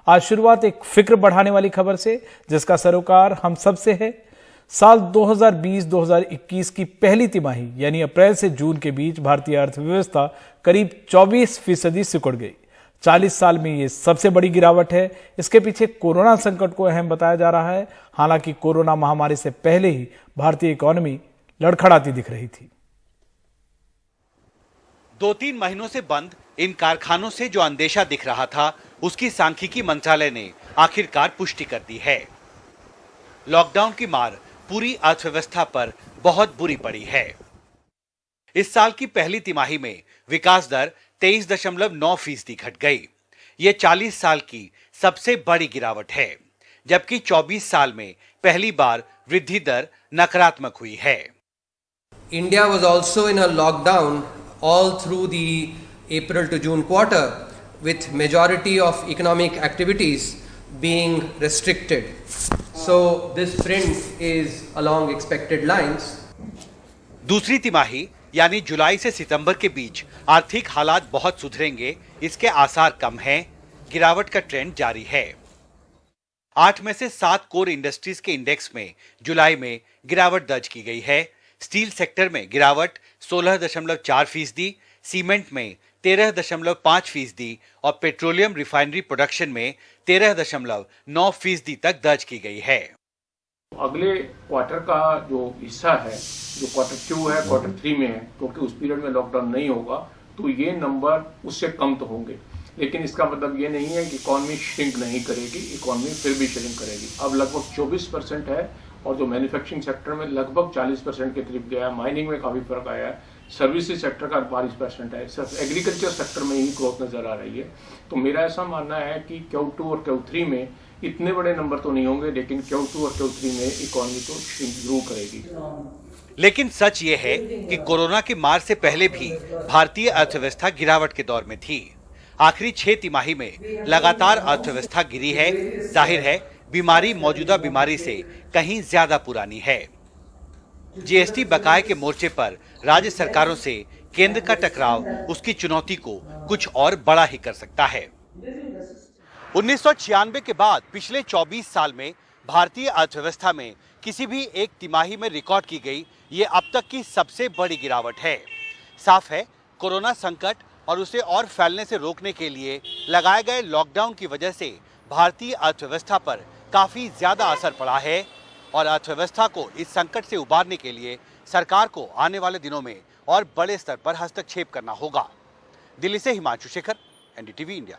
आज शुरुआत एक फिक्र बढ़ाने वाली खबर से, जिसका सरोकार हम सब से है। साल 2020-2021 की पहली तिमाही यानी अप्रैल से जून के बीच भारतीय अर्थव्यवस्था करीब 24% सिकुड़ गई। 40 साल में ये सबसे बड़ी गिरावट है। इसके पीछे कोरोना संकट को अहम बताया जा रहा है। हालांकि कोरोना महामारी से पहले ही भारतीय इकोनॉमी लड़खड़ाती दिख रही थी। 2-3 महीनों से बंद इन कारखानों से जो अंदेशा दिख रहा था, उसकी सांख्यिकी मंत्रालय ने आखिरकार पुष्टि कर दी है। लॉकडाउन की मार पूरी अर्थव्यवस्था पर बहुत बुरी पड़ी है। इस साल की पहली तिमाही में विकास दर 23.9% घट गई। ये 40 साल की सबसे बड़ी गिरावट है, जबकि 24 साल में पहली बार वृद्धि दर नकारात्मक हुई है। India was also in a lockdown all through the April to June quarter, with majority of economic activities being restricted. So this print is along expected lines. दूसरी तिमाही यानी जुलाई से सितंबर के बीच आर्थिक हालात बहुत सुधरेंगे, इसके आसार कम हैं। गिरावट का ट्रेंड जारी है। 8 में से 7 कोर इंडस्ट्रीज के इंडेक्स में जुलाई में गिरावट दर्ज की गई है। स्टील सेक्टर में गिरावट 16.4%, सीमेंट में 13.5% और पेट्रोलियम रिफाइनरी प्रोडक्शन में 13.9% तक दर्ज की गई है। अगले क्वार्टर का जो हिस्सा है, जो क्वार्टर 2 है, क्वार्टर 3 में है, क्योंकि उस पीरियड में लॉकडाउन नहीं होगा, तो ये नंबर उससे कम तो होंगे। लेकिन इसका मतलब ये नहीं है कि इकोनॉमी श्रिंक नहीं करेगी, इकोनॉमी फिर भी श्रिंक करेगी। अब लगभग 24% है और जो मैन्युफैक्चरिंग सेक्टर में लगभग 40% के करीब गया है। माइनिंग में काफी फर्क आया है। सर्विसेज सेक्टर का 22% है। सिर्फ एग्रीकल्चर सेक्टर में ही ग्रोथ नजर आ रही है। तो मेरा ऐसा मानना है कि Q2 और Q3 में इतने बड़े नंबर तो नहीं होंगे, लेकिन Q2 और Q3 में इकोनॉमी तो श्रिंक जरूर करेगी। लेकिन सच ये है कि कोरोना की मार से पहले भी भारतीय अर्थव्यवस्था गिरावट के दौर में थी। आखिरी 6 तिमाही में लगातार अर्थव्यवस्था गिरी है। जाहिर है बीमारी मौजूदा बीमारी से कहीं ज्यादा पुरानी है। जीएसटी बकाये के मोर्चे पर राज्य सरकारों से केंद्र का टकराव उसकी चुनौती को कुछ और बड़ा ही कर सकता है। 1996 के बाद पिछले 24 साल में भारतीय अर्थव्यवस्था में किसी भी एक तिमाही में रिकॉर्ड की गई ये अब तक की सबसे बड़ी गिरावट है। साफ है कोरोना संकट और उसे और फैलने से रोकने के लिए लगाए गए लॉकडाउन की वजह से भारतीय अर्थव्यवस्था पर काफी ज्यादा असर पड़ा है और अर्थव्यवस्था को इस संकट से उबारने के लिए सरकार को आने वाले दिनों में और बड़े स्तर पर हस्तक्षेप करना होगा। दिल्ली से हिमांशु शेखर, एनडीटीवी इंडिया।